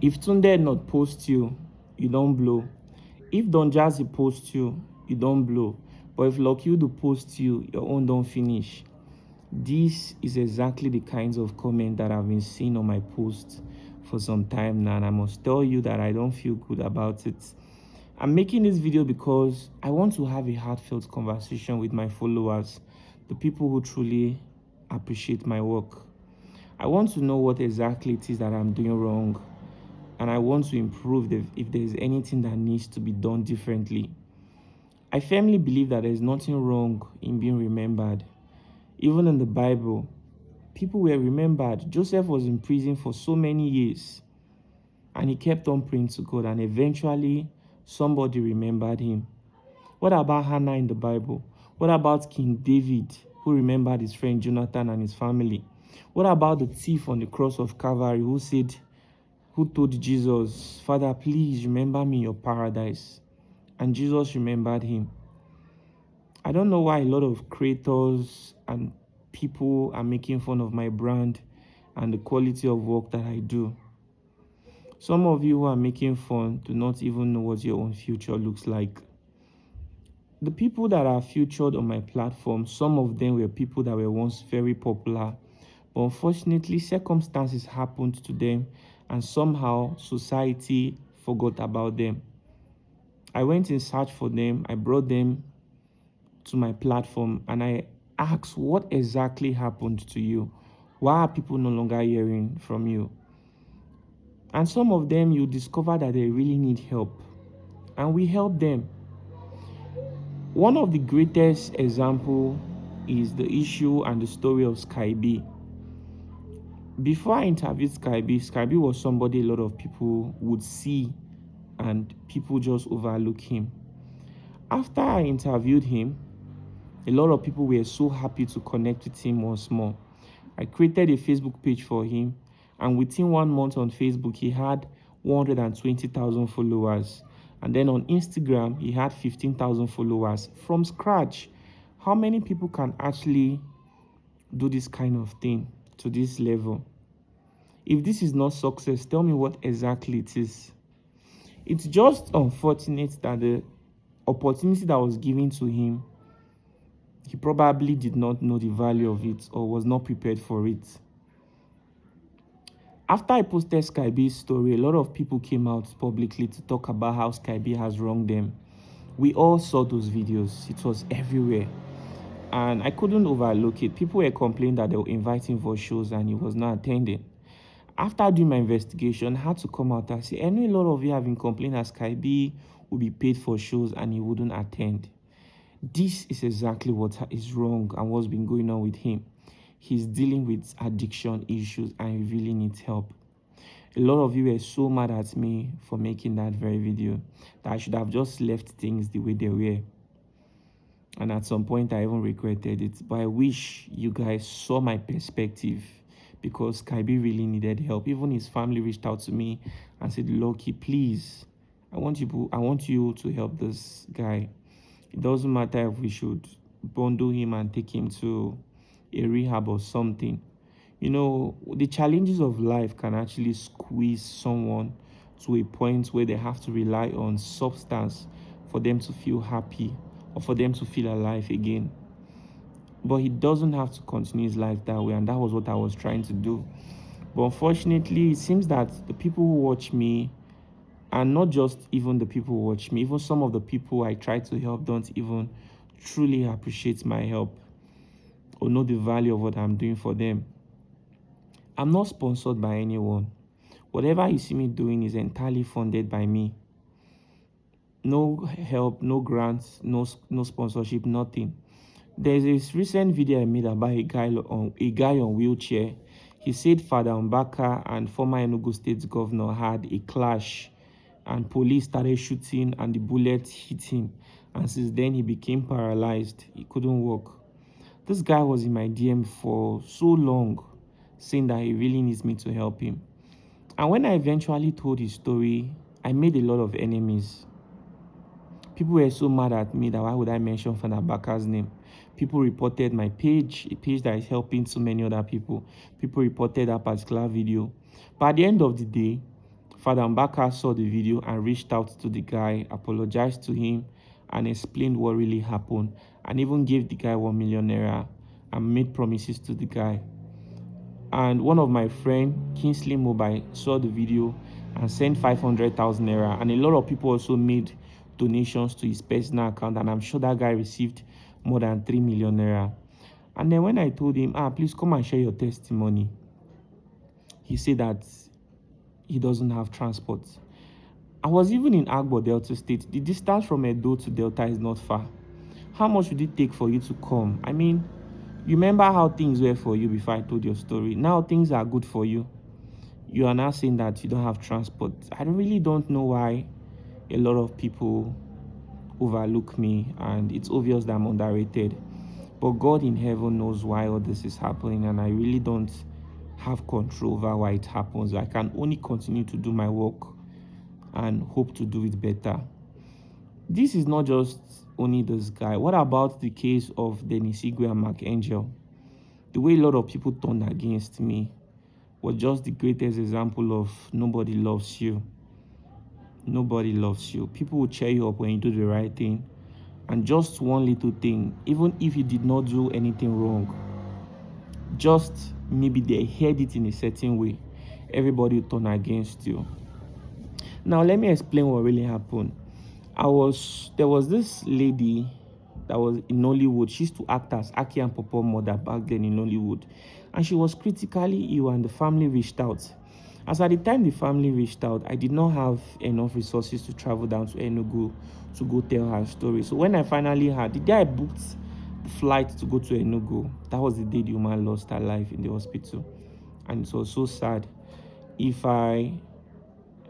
If Tunde not post you, you don't blow. If Don Jazzy post you, you don't blow. But if Lucky do post you, your own don't finish. This is exactly the kinds of comment that I've been seeing on my posts for some time now, and I must tell you that I don't feel good about it. I'm making this video because I want to have a heartfelt conversation with my followers, the people who truly appreciate my work. I want to know what exactly it is that I'm doing wrong, and I want to improve if there's anything that needs to be done differently. I firmly believe that there's nothing wrong in being remembered. Even in the Bible, people were remembered. Joseph was in prison for so many years, and he kept on praying to God, and eventually somebody remembered him. What about Hannah in the Bible? What about King David, who remembered his friend Jonathan and his family? What about the thief on the cross of Calvary who told Jesus, Father, please remember me in your paradise? And Jesus remembered him. I don't know why a lot of creators and people are making fun of my brand and the quality of work that I do. Some of you who are making fun do not even know what your own future looks like. The people that are featured on my platform, some of them were people that were once very popular, but unfortunately circumstances happened to them and somehow society forgot about them. I went in search for them, I brought them to my platform, and I asked, what exactly happened to you? Why are people no longer hearing from you? And some of them, you discover that they really need help, and we help them. One of the greatest example is the issue and the story of Skyb. Before I interviewed Skyb was somebody a lot of people would see and people just overlook him. After I interviewed him, a lot of people were so happy to connect with him once more. I created a Facebook page for him, and within 1 month on Facebook, he had 120,000 followers. And then on Instagram, he had 15,000 followers from scratch. How many people can actually do this kind of thing to this level? If this is not success, tell me what exactly it is. It's just unfortunate that the opportunity that was given to him, he probably did not know the value of it or was not prepared for it. After I posted Skyb's story, a lot of people came out publicly to talk about how Skyb has wronged them. We all saw those videos. It was everywhere. And I couldn't overlook it. People were complaining that they were inviting for shows and he was not attending. After doing my investigation, I had to come out and say, I know a lot of you have been complaining that Skyb will be paid for shows and he wouldn't attend. This is exactly what is wrong and what's been going on with him. He's dealing with addiction issues and he really needs help. A lot of you were so mad at me for making that very video that I should have just left things the way they were. And at some point, I even regretted it. But I wish you guys saw my perspective, because Skyb really needed help. Even his family reached out to me and said, Loki, please, I want you to help this guy. It doesn't matter if we should bundle him and take him to a rehab or something. You know, the challenges of life can actually squeeze someone to a point where they have to rely on substance for them to feel happy or for them to feel alive again. But he doesn't have to continue his life that way, and that was what I was trying to do. But unfortunately, it seems that the people who watch me, and not just even the people who watch me, even some of the people I try to help don't even truly appreciate my help or know the value of what I'm doing for them. I'm not sponsored by anyone. Whatever you see me doing is entirely funded by me. No help, no grants, no sponsorship, nothing. There's this recent video I made about a guy on wheelchair. He said Father Mbaka and former Enugu State Governor had a clash, and police started shooting and the bullet hit him. And since then, he became paralyzed. He couldn't walk. This guy was in my DM for so long, saying that he really needs me to help him. And when I eventually told his story, I made a lot of enemies. People were so mad at me that why would I mention Father Mbaka's name? People reported my page, a page that is helping so many other people. People reported that particular video. But at the end of the day, Father Mbaka saw the video and reached out to the guy, apologized to him, and explained what really happened, and even gave the guy 1 million naira and made promises to the guy. And one of my friend, Kingsley Mobile, saw the video and sent 500,000 naira, and a lot of people also made donations to his personal account, and I'm sure that guy received more than 3 million naira. And then when I told him, please come and share your testimony, he said that he doesn't have transport. I was even in Agbo, Delta State. The distance from Edo to Delta is not far. How much would it take for you to come? I mean, remember how things were for you before I told your story. Now things are good for you. You are now saying that you don't have transport. I really don't know why a lot of people overlook me, and it's obvious that I'm underrated. But God in heaven knows why all this is happening, and I really don't have control over why it happens. I can only continue to do my work and hope to do it better. This is not just only this guy. What about the case of Dennis Igwe and Mark Angel? The way a lot of people turned against me was just the greatest example of nobody loves you. Nobody loves you. People will cheer you up when you do the right thing. And just one little thing, even if you did not do anything wrong, just maybe they heard it in a certain way, everybody will turn against you. Now let me explain what really happened. There was this lady that was in Nollywood. She used to act as Aki and Popo mother back then in Nollywood, and she was critically ill, and the family reached out. As at the time the family reached out, I did not have enough resources to travel down to Enugu to go tell her story. So when I finally had, the day I booked the flight to go to Enugu, that was the day the woman lost her life in the hospital, and it was so sad. If I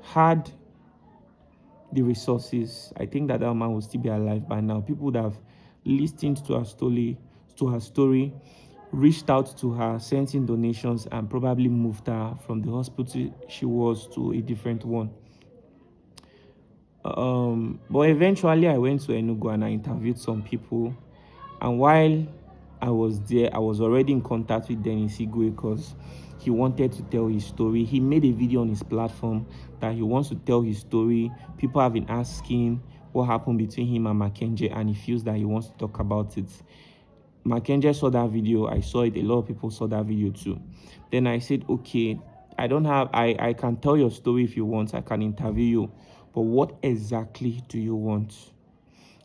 had the resources, I think that woman would still be alive by now. People would have listened to her story, reached out to her, sent in donations, and probably moved her from the hospital she was to a different one. But eventually I went to Enugu and I interviewed some people, and while I was there, I was already in contact with Dennis Igwe because he wanted to tell his story. He made a video on his platform that he wants to tell his story. People have been asking what happened between him and Mackenzie, and he feels that he wants to talk about it. Mackenzie saw that video. I saw it. A lot of people saw that video too. Then I said, okay, I can tell your story if you want. I can interview you. But what exactly do you want?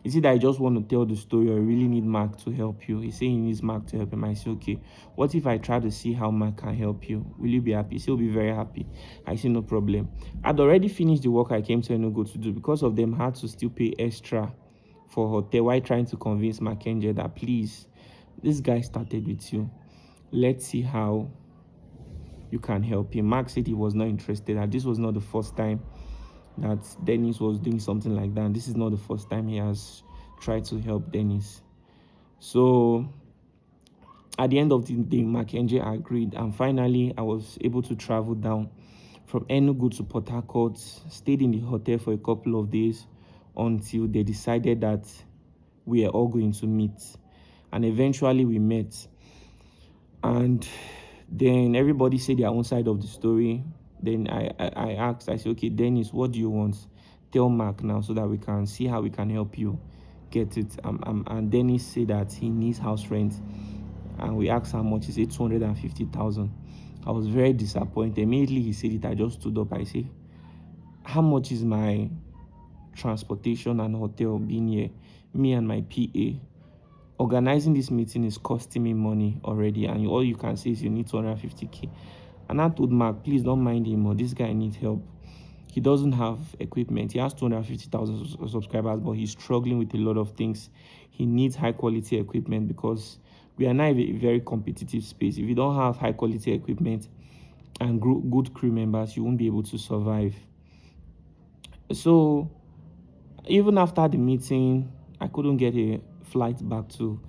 Is it that I just want to tell the story, or you really need Mark to help you? He's saying he needs Mark to help him. I say, okay, what if I try to see how Mark can help you? Will you be happy? He'll be very happy. I say, no problem. I'd already finished the work I came to Enugu to do. Because of them, I had to still pay extra for hotel while trying to convince Mackenzie that, please, this guy started with you. Let's see how you can help him. Mark said he was not interested, that this was not the first time that Dennis was doing something like that. This is not the first time he has tried to help Dennis. So at the end of the day, Mackenzie agreed, and finally I was able to travel down from Enugu to Port Harcourt, stayed in the hotel for a couple of days until they decided that we are all going to meet. And eventually we met, and then everybody said their own side of the story. Then I asked, I said, okay, Dennis, what do you want? Tell Mark now so that we can see how we can help you get it. And Dennis said that he needs house rent. And we asked how much. He said 250,000. I was very disappointed. Immediately he said it, I just stood up. I said, how much is my transportation and hotel being here? Me and my PA. Organizing this meeting is costing me money already. And all you can say is you need 250K. And I told Mark, please don't mind him, or this guy needs help. He doesn't have equipment. He has 250,000 subscribers, but he's struggling with a lot of things. He needs high quality equipment because we are now in a very competitive space. If you don't have high quality equipment and good crew members, you won't be able to survive. So even after the meeting, I couldn't get a flight back to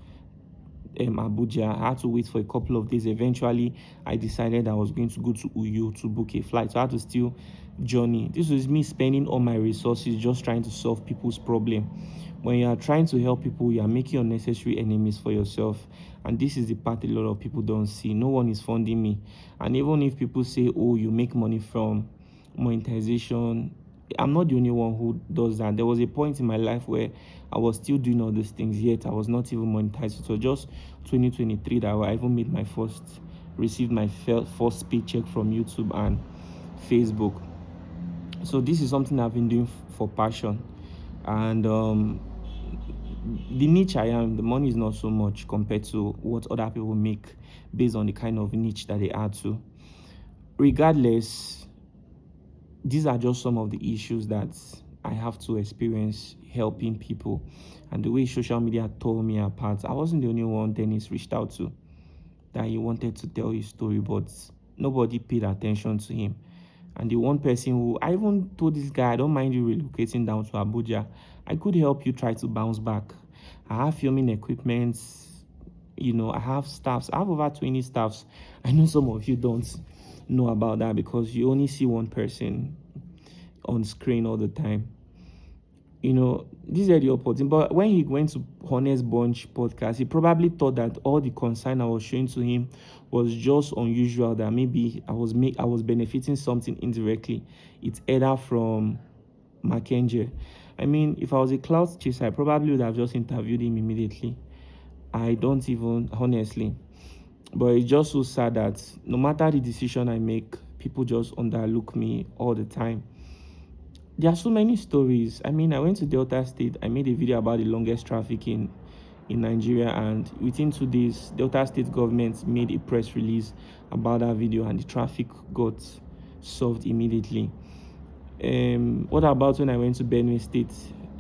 Abuja. I had to wait for a couple of days. Eventually, I decided I was going to go to Uyo to book a flight. So I had to still journey. This was me spending all my resources just trying to solve people's problem. When you are trying to help people, you are making unnecessary enemies for yourself. And this is the part a lot of people don't see. No one is funding me. And even if people say, oh, you make money from monetization. I'm not the only one who does that. There was a point in my life where I was still doing all these things, yet I was not even monetized. So just 2023 that I even made my received my first paycheck from YouTube and Facebook. So this is something I've been doing for passion, and the niche I am, the money is not so much compared to what other people make based on the kind of niche that they add to. Regardless, these are just some of the issues that I have to experience helping people, and the way social media tore me apart. I wasn't the only one Dennis reached out to that he wanted to tell his story, but nobody paid attention to him. And the one person who I even told this guy, I don't mind you relocating down to Abuja. I could help you try to bounce back. I have filming equipment, I have staffs. I have over 20 staffs. I know some of you don't know about that because you only see one person on screen all the time. These are the opportunity. But when he went to Hest Bunch podcast, he probably thought that all the concern I was showing to him was just unusual, that maybe I was benefiting something indirectly. It's either from Mackenzie. I mean, if I was a cloud chaser, I probably would have just interviewed him immediately. I don't even, honestly. But it's just so sad that no matter the decision I make, people just underlook me all the time. There are so many stories. I mean, I went to Delta State. I made a video about the longest traffic in Nigeria, and within 2 days, Delta State government made a press release about that video, and the traffic got solved immediately. What about when I went to Benue State?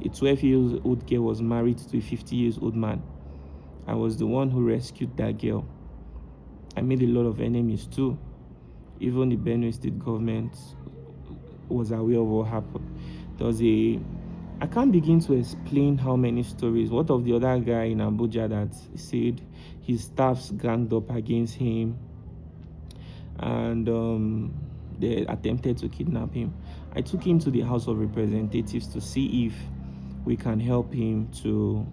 A 12-year-old girl was married to a 50-year-old man. I was the one who rescued that girl. I made a lot of enemies too. Even the Benue State government was aware of what happened. I can't begin to explain how many stories. What of the other guy in Abuja that said his staffs ganged up against him and they attempted to kidnap him? I took him to the House of Representatives to see if we can help him to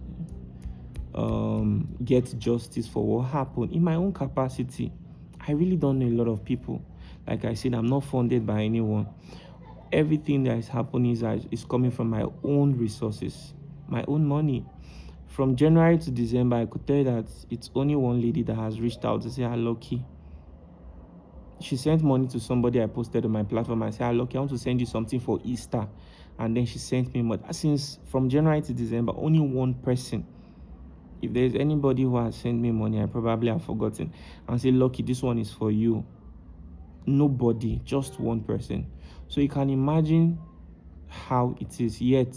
get justice for what happened. In my own capacity, I really don't know a lot of people. Like I said, I'm not funded by anyone. Everything that is happening is coming from my own resources, my own money. From January to December, I could tell you that it's only one lady that has reached out to say, "Hi, Lucky." She sent money to somebody I posted on my platform. I said, "Hi, Lucky, I want to send you something for Easter." And then she sent me money. Since from January to December, only one person. If there's anybody who has sent me money, I probably have forgotten. And say, "Lucky, this one is for you." Nobody, just one person. So you can imagine how it is, yet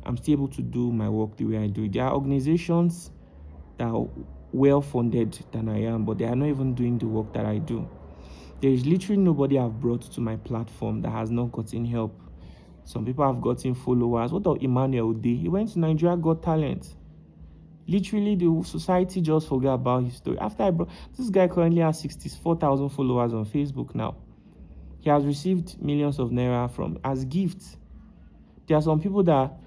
I'm still able to do my work the way I do. There are organizations that are well funded than I am, but they are not even doing the work that I do. There is literally nobody I've brought to my platform that has not gotten help. Some people have gotten followers. What of Emmanuel Ode? He went to Nigeria Got Talent. Literally, the society just forgot about his story. This guy currently has 64,000 followers on Facebook now. He has received millions of naira as gifts. There are some people that,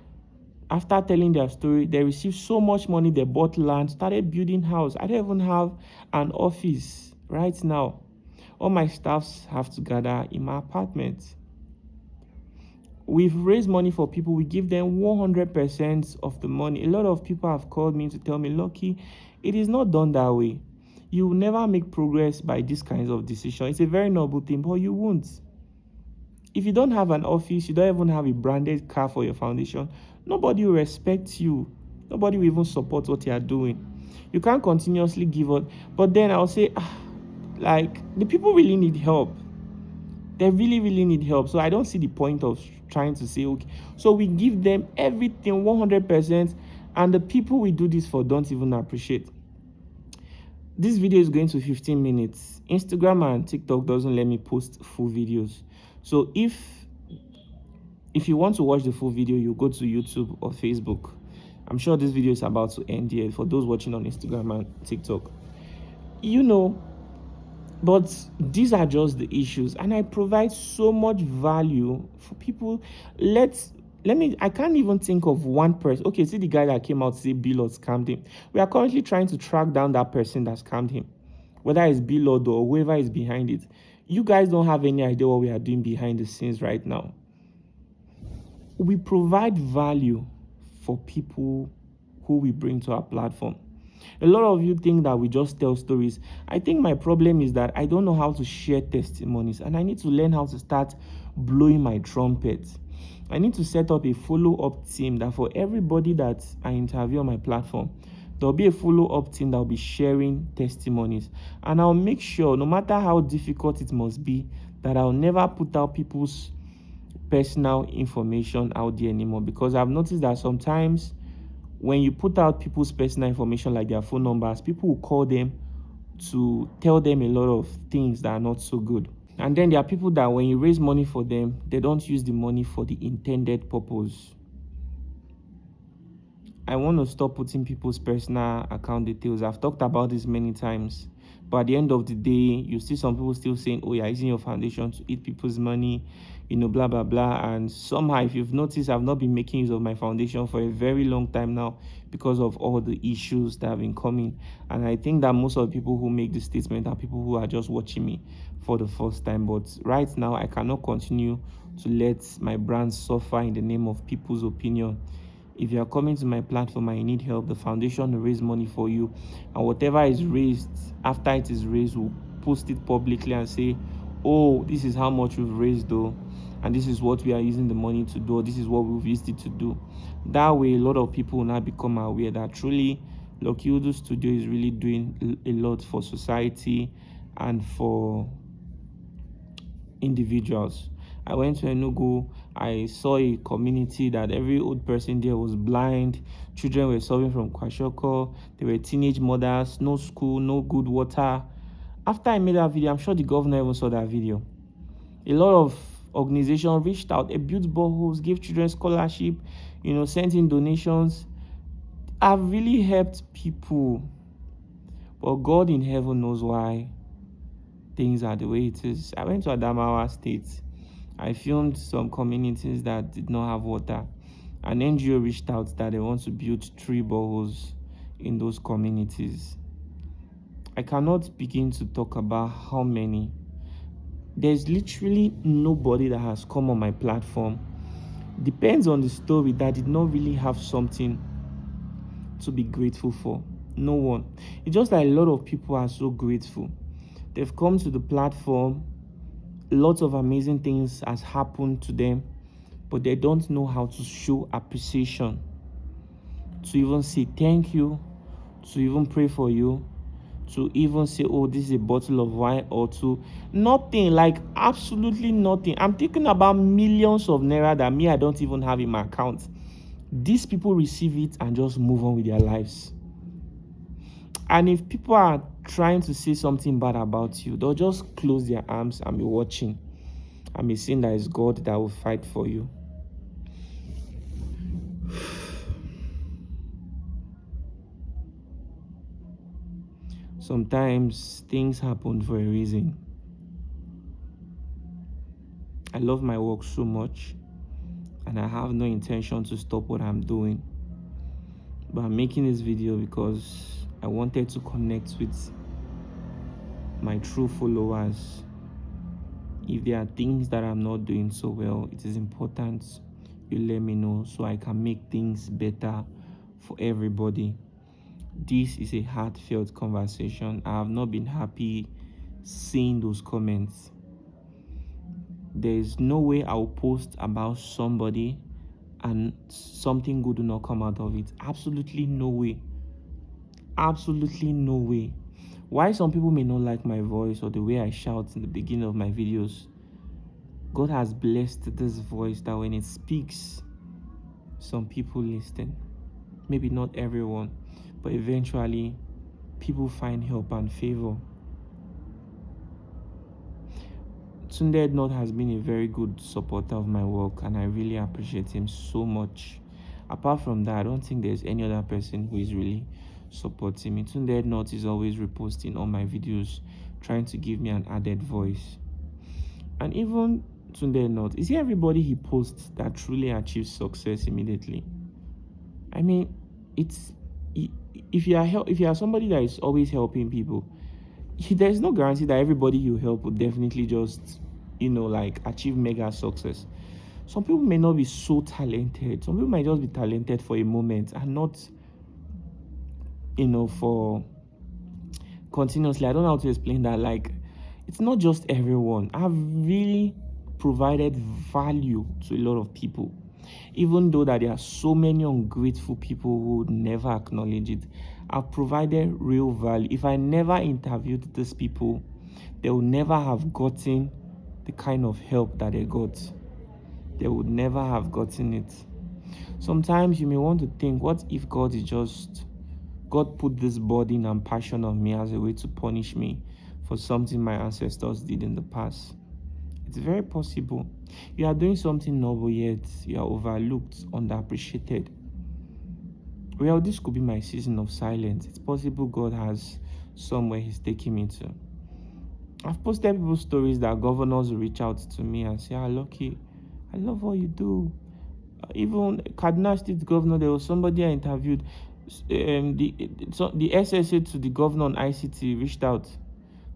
after telling their story, they received so much money, they bought land, started building house. I don't even have an office right now. All my staffs have to gather in my apartment. We've raised money for people. We give them 100% of the money. A lot of people have called me to tell me, "Lucky, it is not done that way. You will never make progress by these kinds of decisions. It's a very noble thing, but you won't. If you don't have an office, you don't even have a branded car for your foundation, nobody will respect you. Nobody will even support what you are doing. You can't continuously give up." But then I'll say, the people really need help. They really, really need help. So I don't see the point of trying to say, okay, so we give them everything 100%, and the people we do this for don't even appreciate. This video is going to 15 minutes. Instagram and TikTok doesn't let me post full videos. So if you want to watch the full video, you go to YouTube or Facebook. I'm sure this video is about to end here for those watching on Instagram and TikTok. But these are just the issues, and I provide so much value for people. I can't even think of one person. Okay, see the guy that came out to say Billot scammed him. We are currently trying to track down that person that scammed him, whether it's Billot or whoever is behind it. You guys don't have any idea what we are doing behind the scenes right now. We provide value for people who we bring to our platform. A lot of you think that we just tell stories. I think my problem is that I don't know how to share testimonies, and I need to learn how to start blowing my trumpet. I need to set up a follow-up team that for everybody that I interview on my platform, there'll be a follow-up team that will be sharing testimonies. And I'll make sure, no matter how difficult it must be, that I'll never put out people's personal information out there anymore. Because I've noticed that sometimes when you put out people's personal information, like their phone numbers, people will call them to tell them a lot of things that are not so good. And then there are people that when you raise money for them, they don't use the money for the intended purpose. I want to stop putting people's personal account details. I've talked about this many times. But at the end of the day, you see some people still saying, oh, you're using your foundation to eat people's money, blah, blah, blah. And somehow, if you've noticed, I've not been making use of my foundation for a very long time now because of all the issues that have been coming. And I think that most of the people who make this statement are people who are just watching me for the first time. But right now, I cannot continue to let my brand suffer in the name of people's opinion. If you are coming to my platform and you need help, the foundation will raise money for you, and whatever is raised, after it is raised, we'll post it publicly and say, oh, this is how much we've raised though, and this is what we are using the money to do, or this is what we've used it to do. That way, a lot of people will now become aware that truly Lucky Udo Studio is really doing a lot for society and for individuals. I went to Enugu. I saw a community that every old person there was blind. Children were suffering from kwashiorkor. There were teenage mothers, no school, no good water. After I made that video, I'm sure the governor even saw that video. A lot of organizations reached out. They built boreholes, gave children scholarship, sent in donations. I've really helped people. But God in heaven knows why things are the way it is. I went to Adamawa State. I filmed some communities that did not have water. An NGO reached out that they want to build 3 boreholes in those communities. I cannot begin to talk about how many. There's literally nobody that has come on my platform. Depends on the story that did not really have something to be grateful for. No one. It's just that a lot of people are so grateful. They've come to the platform. Lots of amazing things has happened to them, but they don't know how to show appreciation, to even say thank you, to even pray for you, to even say, oh, this is a bottle of wine, or to nothing, like absolutely nothing. I'm thinking about millions of naira that I don't even have in my account. These people receive it and just move on with their lives. And if people are trying to say something bad about you, they'll just close their arms and be watching and be saying that it's God that will fight for you. Sometimes things happen for a reason. I love my work so much, and I have no intention to stop what I'm doing. But I'm making this video because I wanted to connect with my true followers. If there are things that I'm not doing so well, it is important you let me know so I can make things better for everybody. This is a heartfelt conversation. I have not been happy seeing those comments. There is no way I'll post about somebody and something good will not come out of it. Absolutely no way. Absolutely no way. Why some people may not like my voice or the way I shout in the beginning of my videos, God has blessed this voice that when it speaks, some people listen. Maybe not everyone, but eventually people find help and favor. Tunde Not has been a very good supporter of my work, and I really appreciate him so much. Apart from that, I don't think there's any other person who is really supporting me. Tunde Not is always reposting all my videos, trying to give me an added voice. And even Tunde Not, is it everybody he posts that truly achieves success immediately? I mean, if you are somebody that is always helping people, there's no guarantee that everybody you help will definitely just, like achieve mega success. Some people may not be so talented. Some people might just be talented for a moment and not, for continuously. I don't know how to explain that. Like, it's not just everyone. I've really provided value to a lot of people, even though that there are so many ungrateful people who would never acknowledge it. I've provided real value. If I never interviewed these people, they would never have gotten the kind of help that they got. They would never have gotten it. Sometimes you may want to think, what if God put this burden and passion on me as a way to punish me for something my ancestors did in the past? It's very possible. You are doing something noble, yet you are overlooked, underappreciated. Well, this could be my season of silence. It's possible God has somewhere He's taking me to. I've posted people's stories that governors will reach out to me and say, Lucky, I love what you do. Even Kaduna State Governor, there was somebody I interviewed. The SSA to the governor on ICT reached out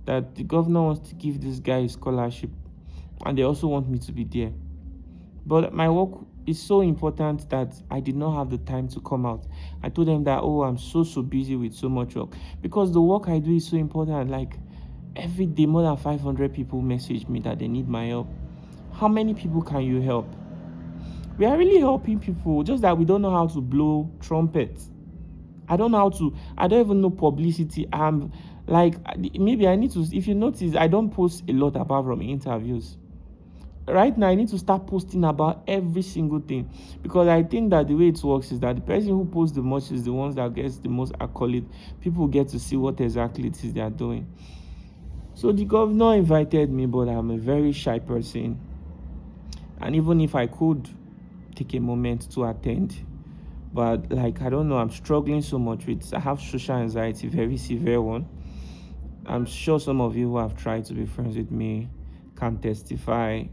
that the governor wants to give this guy a scholarship, and they also want me to be there. But my work is so important that I did not have the time to come out. I told them that, I'm so busy with so much work, because the work I do is so important. Like, every day more than 500 people message me that they need my help. How many people can you help? We are really helping people, just that we don't know how to blow trumpets. I don't even know publicity. I'm like, maybe I need to, if you notice, I don't post a lot apart from interviews. Right now, I need to start posting about every single thing, because I think that the way it works is that the person who posts the most is the ones that gets the most accolade. People get to see what exactly it is they are doing. So the governor invited me, but I'm a very shy person. And even if I could take a moment to attend, but like, I don't know, I'm struggling so much with, I have social anxiety, very severe one. I'm sure some of you who have tried to be friends with me can testify.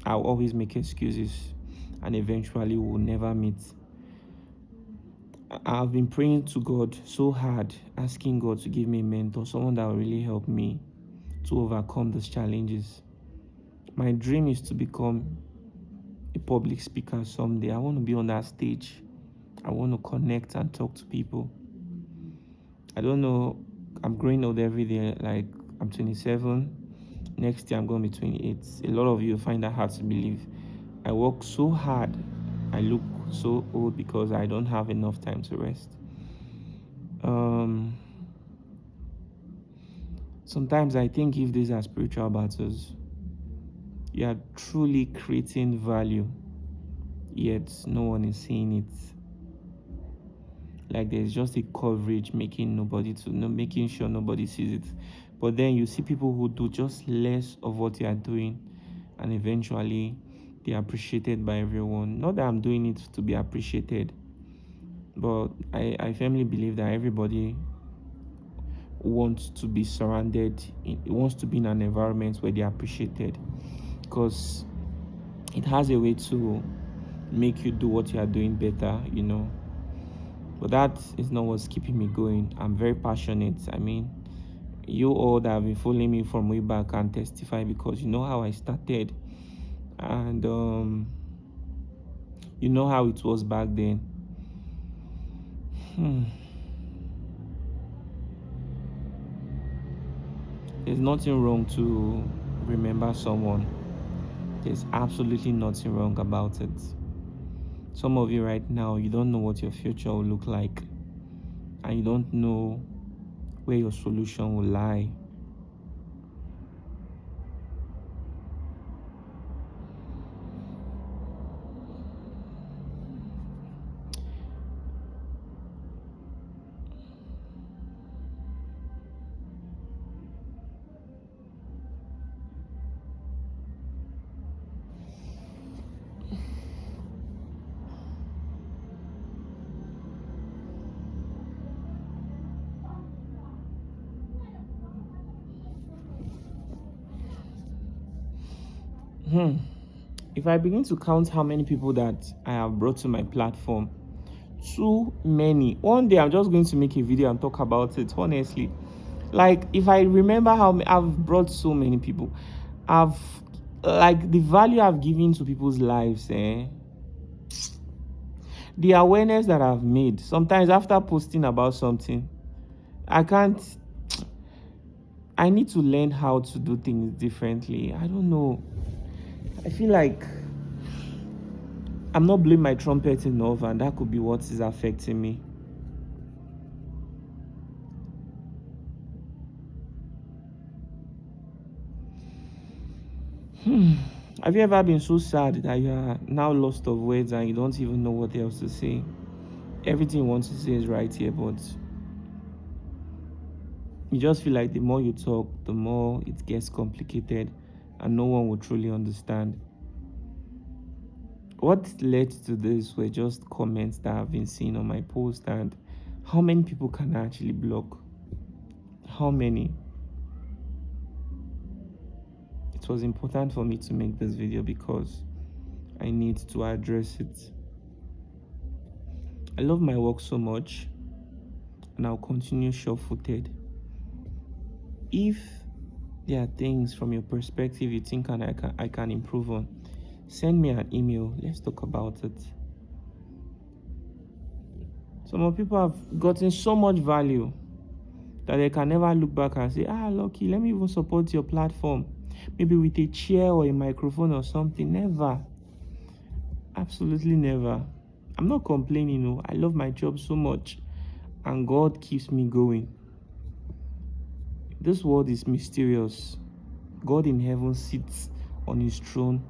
I'll always make excuses, and eventually we'll never meet. I've been praying to God so hard, asking God to give me a mentor, someone that will really help me to overcome these challenges. My dream is to become a public speaker someday. I want to be on that stage. I want to connect and talk to people. I don't know, I'm growing old every day. Like, I'm 27. Next year I'm going to be 28. A lot of you find that hard to believe. I work so hard. I look so old because I don't have enough time to rest. Sometimes I think if these are spiritual battles, you are truly creating value, yet no one is seeing it. Like, there's just a coverage making sure nobody sees it. But then you see people who do just less of what they are doing, and eventually they are appreciated by everyone. Not that I'm doing it to be appreciated, but I firmly believe that everybody wants to be wants to be in an environment where they're appreciated, because it has a way to make you do what you are doing better, But that is not what's keeping me going. I'm very passionate. I mean, you all that have been following me from way back can testify, because you know how I started, and you know how it was back then. There's nothing wrong to remember someone. There's absolutely nothing wrong about it. Some of you right now, you don't know what your future will look like, and you don't know where your solution will lie. If I begin to count how many people that I have brought to my platform, too many. One day I'm just going to make a video and talk about it, honestly. Like, if I remember how I've brought so many people, I've like the value I've given to people's lives, the awareness that I've made. Sometimes after posting about something, I need to learn how to do things differently. I don't know. I feel like I'm not blowing my trumpet enough, and that could be what is affecting me. Have you ever been so sad that you are now lost of words and you don't even know what else to say? Everything you want to say is right here, but you just feel like the more you talk, the more it gets complicated and no one will truly understand. What led to this were just comments that I've been seeing on my post, and how many people can I actually block? How many? It was important for me to make this video because I need to address it. I love my work so much, and I'll continue sure-footed. If there are things from your perspective you think I can improve on, send me an email. Let's talk about it. Some of people have gotten so much value that they can never look back and say, Lucky, let me even support your platform. Maybe with a chair or a microphone or something. Never. Absolutely never. I'm not complaining. I love my job so much, and God keeps me going. This world is mysterious. God in heaven sits on his throne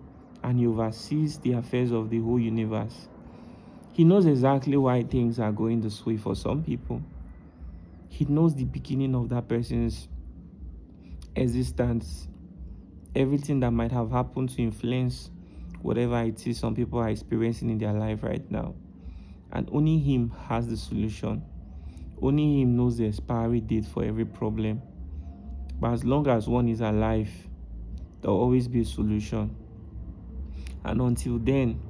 and he oversees the affairs of the whole universe. He knows exactly why things are going this way for some people. He knows the beginning of that person's existence, everything that might have happened to influence whatever it is some people are experiencing in their life right now. And only him has the solution. Only him knows the expiry date for every problem. But as long as one is alive, there will always be a solution. And until then,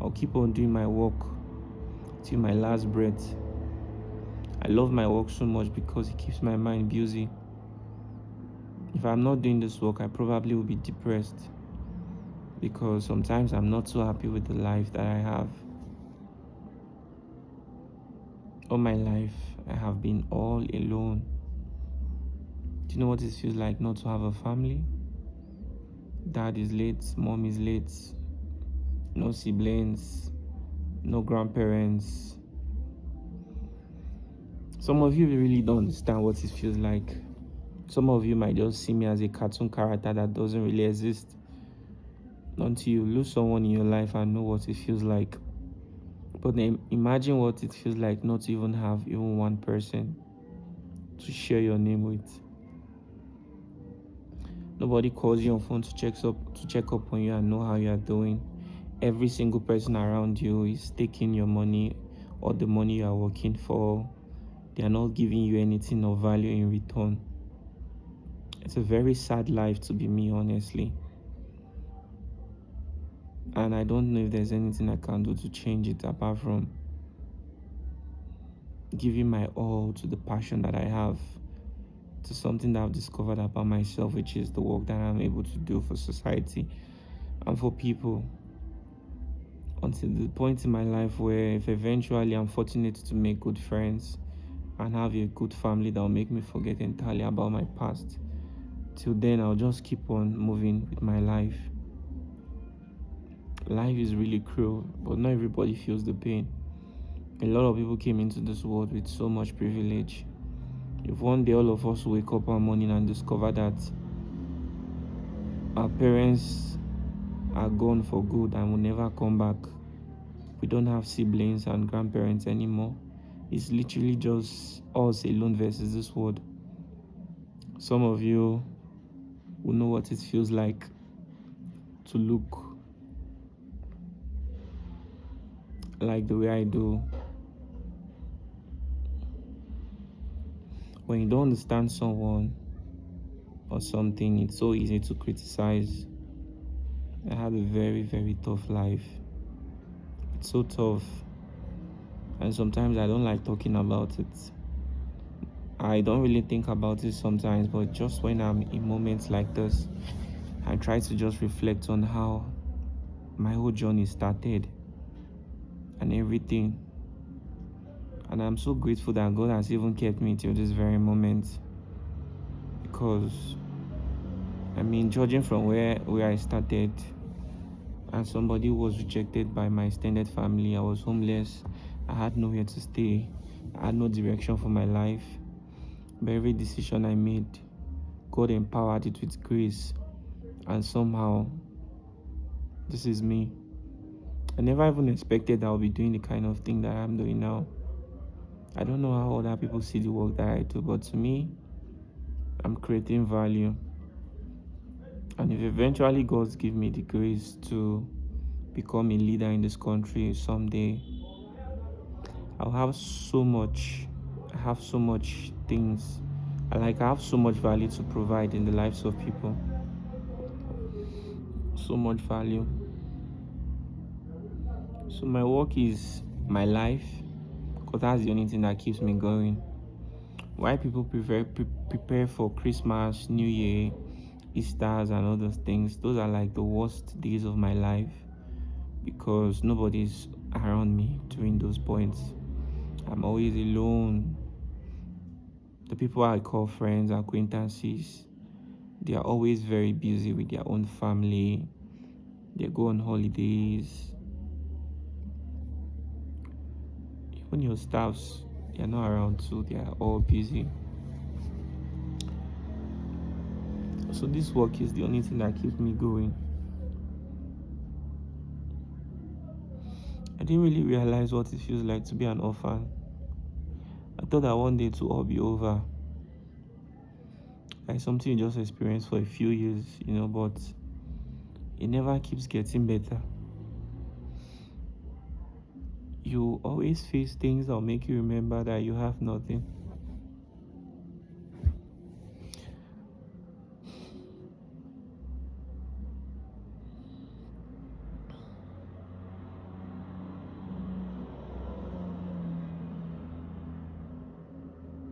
I'll keep on doing my work till my last breath. I love my work so much because it keeps my mind busy. If I'm not doing this work, I probably will be depressed because sometimes I'm not so happy with the life that I have. All my life, I have been all alone. Do you know what it feels like not to have a family? Dad is late, mom is late, no siblings, no grandparents. Some of you really don't understand what it feels like. Some of you might just see me as a cartoon character that doesn't really exist until you lose someone in your life and know what it feels like. But then imagine what it feels like not to even have even one person to share your name with. Nobody calls you on phone to check up on you and know how you are doing. Every single person around you is taking your money or the money you are working for. They are not giving you anything of value in return. It's a very sad life to be me, honestly. And I don't know if there's anything I can do to change it apart from giving my all to the passion that I have, to something that I've discovered about myself, which is the work that I'm able to do for society and for people. Until the point in my life where if eventually I'm fortunate to make good friends and have a good family that will make me forget entirely about my past, till then I'll just keep on moving with my life. Life is really cruel, but not everybody feels the pain. A lot of people came into this world with so much privilege. If one day all of us wake up one morning and discover that our parents are gone for good and will never come back, we don't have siblings and grandparents anymore, it's literally just us alone versus this world. Some of you will know what it feels like to look like the way I do. When you don't understand someone or something, it's so easy to criticize. I had a very, very tough life. It's so tough. And sometimes I don't like talking about it. I don't really think about it sometimes, but just when I'm in moments like this, I try to just reflect on how my whole journey started and everything. And I'm so grateful that God has even kept me till this very moment. Because, I mean, judging from where I started, as somebody who was rejected by my extended family, I was homeless, I had nowhere to stay, I had no direction for my life. But every decision I made, God empowered it with grace. And somehow, this is me. I never even expected that I'll be doing the kind of thing that I'm doing now. I don't know how other people see the work that I do, but to me, I'm creating value. And if eventually God gives me the grace to become a leader in this country someday, I'll have so much. I have so much things. I have so much value to provide in the lives of people. So much value. So my work is my life, because that's the only thing that keeps me going. Why people prepare for Christmas, New Year, Easter's and all those things, those are like the worst days of my life, because nobody's around me during those points. I'm always alone. The people I call friends, acquaintances, they are always very busy with their own family. They go on holidays. Even your staffs, they're not around too. They are all busy. So this work is the only thing that keeps me going. I didn't really realize what it feels like to be an orphan. I thought that one day it would all be over. Like something you just experience for a few years, but it never keeps getting better. You always face things that will make you remember that you have nothing.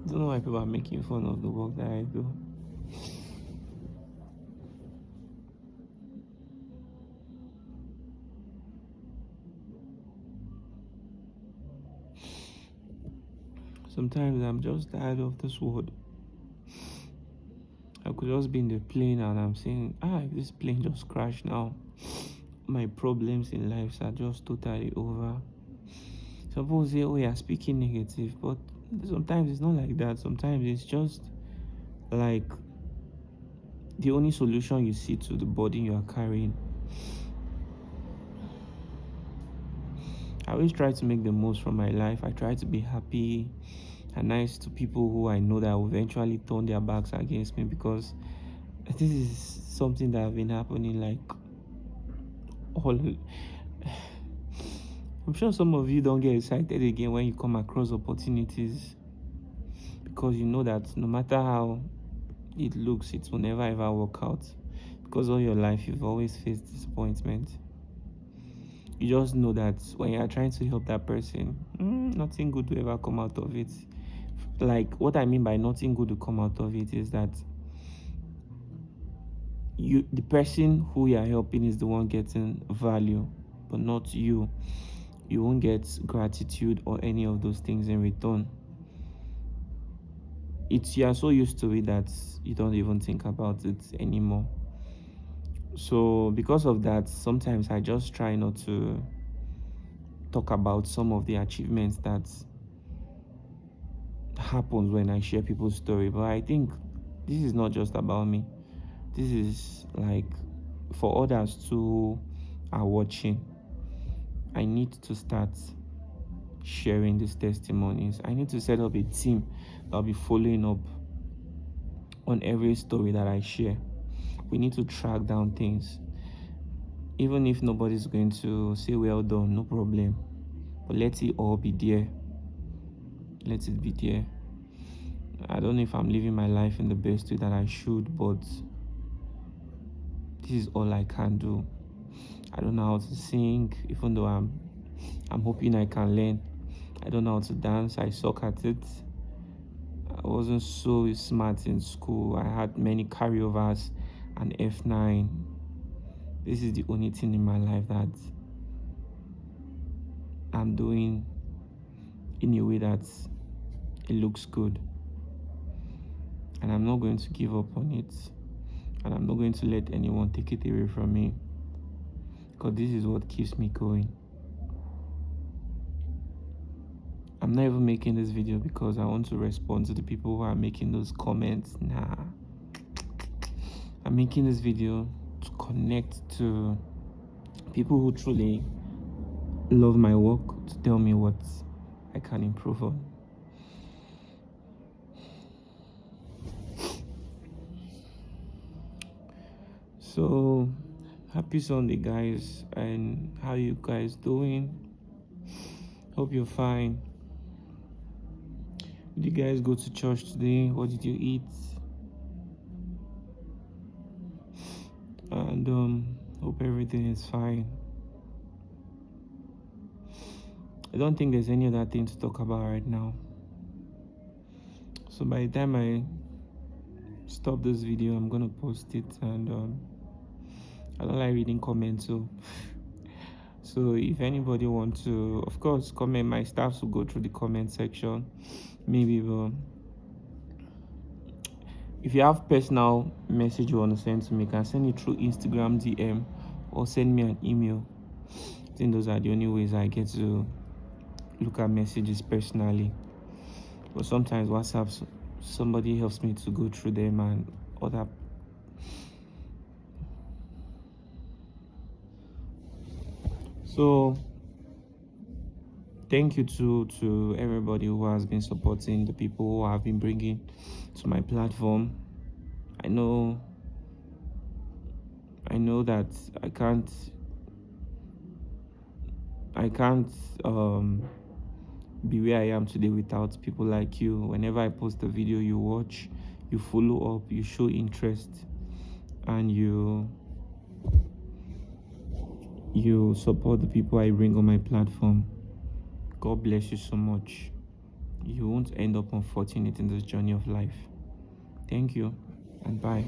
I don't know why people are making fun of the work that I do. Sometimes I'm just tired of this world. I could just be in the plane and I'm saying, if this plane just crashed now, my problems in life are just totally over. Some people say, oh, you're speaking negative, but sometimes it's not like that. Sometimes it's just like the only solution you see to the burden you are carrying. I always try to make the most from my life. I try to be happy and nice to people who I know that will eventually turn their backs against me, because this is something that have been happening like all. I'm sure some of you don't get excited again when you come across opportunities, because you know that no matter how it looks, it will never ever work out, because all your life you've always faced disappointment. You just know that when you're trying to help that person, nothing good will ever come out of it. Like, what I mean by nothing good will come out of it is that the person who you're helping is the one getting value, but not you. You won't get gratitude or any of those things in return. You are so used to it that you don't even think about it anymore. So because of that, sometimes I just try not to talk about some of the achievements that happens when I share people's story. But I think this is not just about me. This is like for others who are watching. I need to start sharing these testimonies. I need to set up a team that'll be following up on every story that I share. We need to track down things. Even if nobody's going to say well done, no problem. But let it all be there. Let it be there. I don't know if I'm living my life in the best way that I should, but this is all I can do. I don't know how to sing, even though I'm hoping I can learn. I don't know how to dance. I suck at it. I wasn't so smart in school. I had many carryovers and F9. This is the only thing in my life that I'm doing in a way that it looks good. And I'm not going to give up on it. And I'm not going to let anyone take it away from me. Because this is what keeps me going. I'm not even making this video because I want to respond to the people who are making those comments. Nah. I'm making this video to connect to people who truly love my work, to tell me what I can improve on. So happy Sunday, guys, and how you guys doing? Hope you're fine. Did you guys go to church today? What did you eat? And hope everything is fine. I don't think there's any other thing to talk about right now. So by the time I stop this video, I'm gonna post it, and I don't like reading comments, so if anybody wants to, of course, comment. My staffs will go through the comment section, maybe. But if you have personal message you want to send to me, you can send it through Instagram DM or send me an email. I think those are the only ways I get to look at messages personally. But sometimes WhatsApp, somebody helps me to go through them, and other. So thank you to everybody who has been supporting, the people who have been bringing to my platform. I know that I can't be where I am today without people like you. Whenever I post a video, you watch, you follow up, you show interest, and you support the people I bring on my platform. God bless you so much. You won't end up unfortunate in this journey of life. Thank you, and bye.